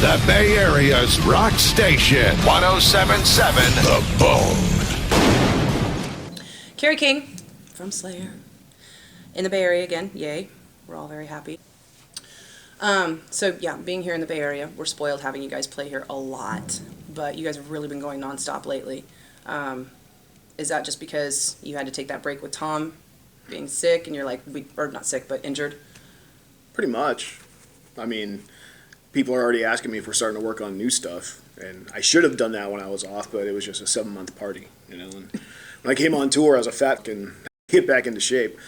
The Bay Area's rock station, 1077 The Bone. Carrie King from Slayer in the Bay Area again. Yay. We're all very happy. So yeah, being here in the Bay Area, we're spoiled having you guys play here a lot, but you guys have really been going nonstop lately. Is that just because you had to take that break with Tom being sick and you're like, or not sick, but injured? Pretty much. I mean, people are already asking me if we're starting to work on new stuff, and I should have done that when I was off, but it was just a 7-month party, you know. And when I came on tour, I was a fat and get back into shape.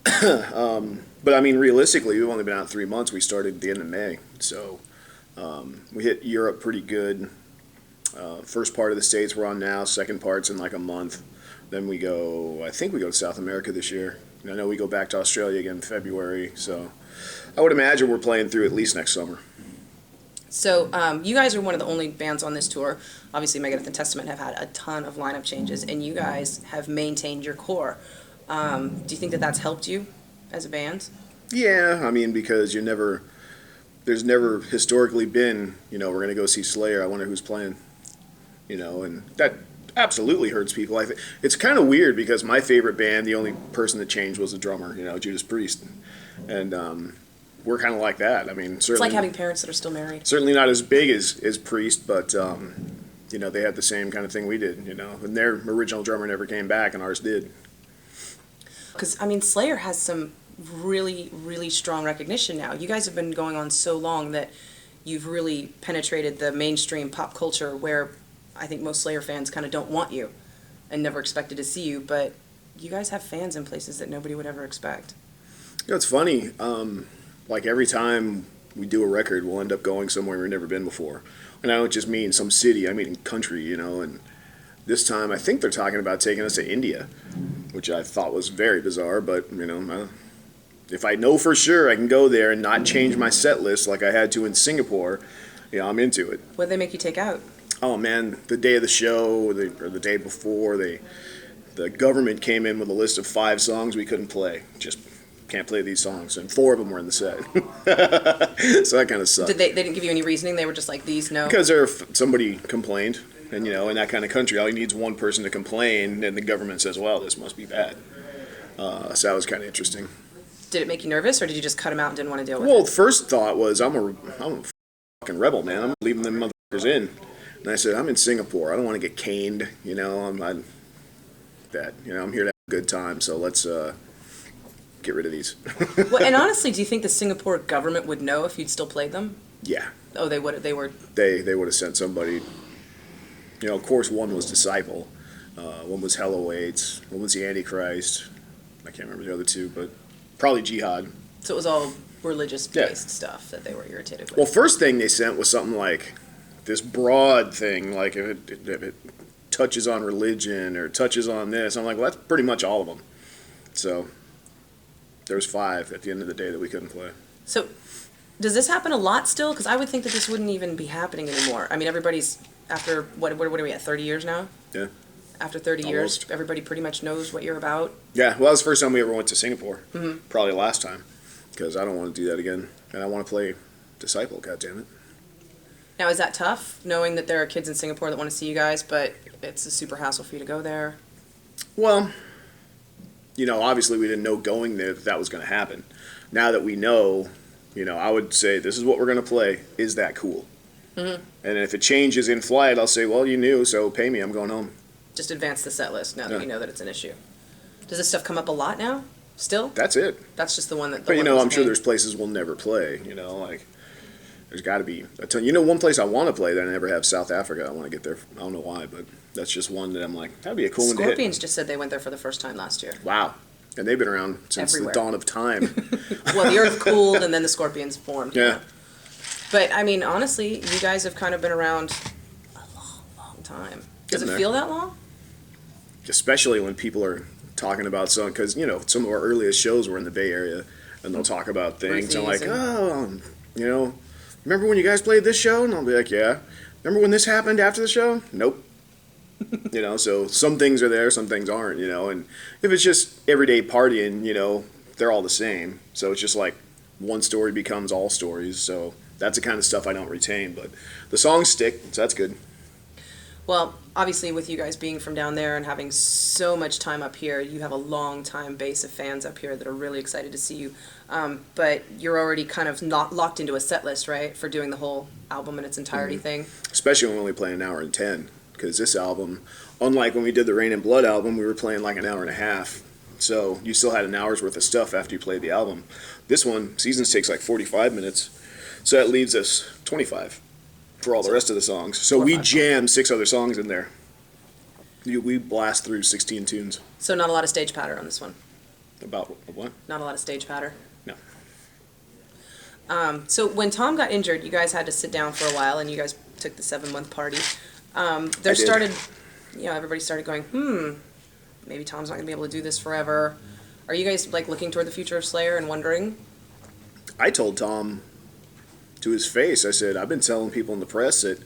But I mean, realistically, we've only been out 3 months. We started at the end of May, so we hit Europe pretty good. First part of the States we're on now. Second part's in like a month. Then I think we go to South America this year. And I know we go back to Australia again in February, so I would imagine we're playing through at least next summer. So you guys are one of the only bands on this tour. Obviously, Megadeth and Testament have had a ton of lineup changes, and you guys have maintained your core. Do you think that that's helped you as a band? Yeah, I mean, because there's never historically been, we're going to go see Slayer, I wonder who's playing, and that absolutely hurts people. I think it's kind of weird because my favorite band, the only person that changed was the drummer, Judas Priest. And we're kind of like that. I mean, certainly. It's like having parents that are still married. Certainly not as big as Priest, but, they had the same kind of thing we did, and their original drummer never came back and ours did. Because, I mean, Slayer has some really, really strong recognition now. You guys have been going on so long that you've really penetrated the mainstream pop culture where I think most Slayer fans kind of don't want you and never expected to see you, but you guys have fans in places that nobody would ever expect. It's funny. Like every time we do a record, we'll end up going somewhere we've never been before. And I don't just mean some city, I mean country, and this time I think they're talking about taking us to India, which I thought was very bizarre, but, if I know for sure I can go there and not change my set list like I had to in Singapore, I'm into it. What did they make you take out? Oh, man, the day of the show or the day before, the government came in with a list of 5 songs we couldn't play. Just can't play these songs, and 4 of them were in the set. So that kind of sucked. They didn't give you any reasoning? They were just like, these, no? Because somebody complained, and, in that kind of country, all you need is one person to complain, and the government says, well, this must be bad. So that was kind of interesting. Did it make you nervous, or did you just cut them out and didn't want to deal with it? Well, the first thought was, I'm a fucking rebel, man. I'm leaving them motherfuckers in. And I said, I'm in Singapore. I don't want to get caned, I'm here to have a good time, so let's get rid of these. Well, and honestly, do you think the Singapore government would know if you'd still played them? Yeah. Oh, they would. They were. They would have sent somebody. Of course, one was Disciple, one was Hell Awaits, one was the Antichrist. I can't remember the other 2, but probably Jihad. So it was all religious-based stuff that they were irritated with. Well, first thing they sent was something like this broad thing, like if it touches on religion or touches on this. I'm like, well, that's pretty much all of them. So there was 5 at the end of the day that we couldn't play. So does this happen a lot still? Because I would think that this wouldn't even be happening anymore. I mean, everybody's, after, what are we at, 30 years now? Yeah. After 30 Almost. years, everybody pretty much knows what you're about. Yeah, well, that was the first time we ever went to Singapore. Mm-hmm. Probably last time, because I don't want to do that again. And I want to play Disciple, goddammit. Now, is that tough, knowing that there are kids in Singapore that want to see you guys, but it's a super hassle for you to go there? Well, obviously we didn't know going there that was going to happen. Now that we know, I would say, this is what we're going to play. Is that cool? Mm-hmm. And if it changes in flight, I'll say, well, you knew, so pay me. I'm going home. Just advance the set list now that you know that it's an issue. Does this stuff come up a lot now? Still? That's it. That's just the one that... But, I'm sure there's places we'll never play, like... There's got to be a ton. One place I want to play that I never have, South Africa. I want to get there. I don't know why, but that's just one that I'm like, that'd be a cool one to hit. Scorpions just said they went there for the first time last year. Wow. And they've been around since Everywhere. The dawn of time. Well, the earth cooled and then the Scorpions formed. Yeah. But, I mean, honestly, you guys have kind of been around a long, long time. Does it feel that long? Especially when people are talking about something, because, some of our earliest shows were in the Bay Area, and they'll talk about things. And I'm like, remember when you guys played this show? And I'll be like, yeah. Remember when this happened after the show? Nope. So some things are there, some things aren't, and if it's just everyday partying, they're all the same. So it's just like one story becomes all stories. So That's the kind of stuff I don't retain, but the songs stick, so that's good. Well, obviously, with you guys being from down there and having so much time up here, you have a long time base of fans up here that are really excited to see you. But you're already kind of not locked into a set list, right, for doing the whole album in its entirety thing? Especially when we only play an hour and 10, because this album, unlike when we did the Rain and Blood album, we were playing like an hour and a half. So you still had an hour's worth of stuff after you played the album. This one, Seasons, takes like 45 minutes, so that leaves us 25 for all the rest of the songs. So we jam 6 other songs in there. We blast through 16 tunes. So not a lot of stage patter on this one? About what? Not a lot of stage patter? No. So when Tom got injured, you guys had to sit down for a while, and you guys took the 7-month party. There started, everybody started going, maybe Tom's not going to be able to do this forever. Are you guys, like, looking toward the future of Slayer and wondering? I told Tom to his face, I said, I've been telling people in the press that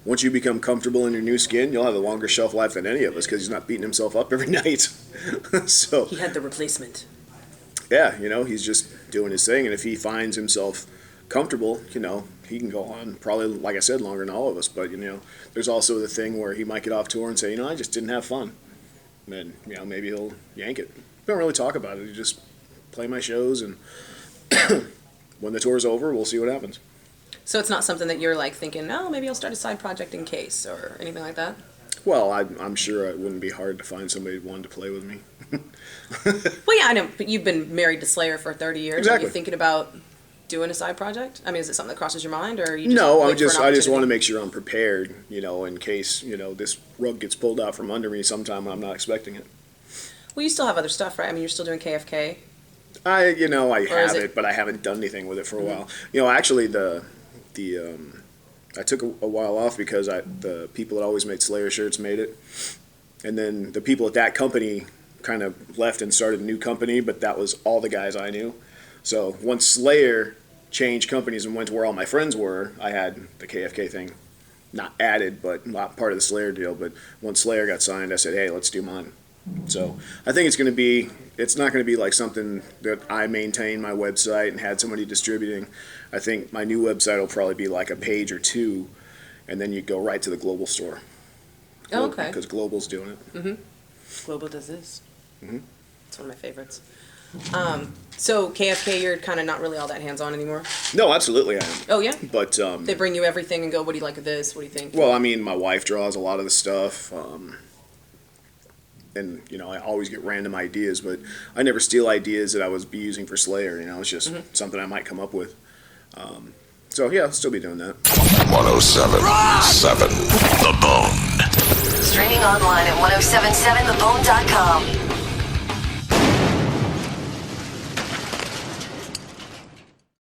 once you become comfortable in your new skin, you'll have a longer shelf life than any of us because he's not beating himself up every night. So He had the replacement. yeah, he's just doing his thing, and if he finds himself comfortable, he can go on probably, like I said, longer than all of us. But there's also the thing where he might get off tour and say, I just didn't have fun, and maybe he'll yank it. We don't really talk about it. We just play my shows, and when the tour's over, we'll see what happens. So it's not something that you're, like, thinking, maybe I'll start a side project in case, or anything like that? Well, I'm sure it wouldn't be hard to find somebody who wanted to play with me. Well, yeah, I know, but you've been married to Slayer for 30 years. Exactly. Are you thinking about doing a side project? I mean, is it something that crosses your mind, or are you just No, wait I for just an want to opportunity? make sure I'm prepared, in case, this rug gets pulled out from under me sometime when I'm not expecting it. Well, you still have other stuff, right? I mean, you're still doing KFK. I is have it- it, but I haven't done anything with it for a while. Actually, I took a while off because the people that always made Slayer shirts made it, and then the people at that company kind of left and started a new company, but that was all the guys I knew. So once Slayer changed companies and went to where all my friends were, I had the KFK thing not added, but not part of the Slayer deal. But once Slayer got signed, I said, hey, let's do mine. So I think it's not going to be like something that I maintain my website and had somebody distributing. I think my new website will probably be like a page or two, and then you go right to the Global store. Oh, okay. Because Global's doing it. Global does this. Mhm. It's one of my favorites. So KFK, you're kind of not really all that hands-on anymore? No, absolutely I am. Oh, yeah? But, They bring you everything and go, what do you like of this? What do you think? well, I mean, my wife draws a lot of the stuff. And, I always get random ideas, but I never steal ideas that I was be using for Slayer. It's just something I might come up with. So, yeah, I'll still be doing that. 1077 The Bone. Streaming online at 1077thebone.com.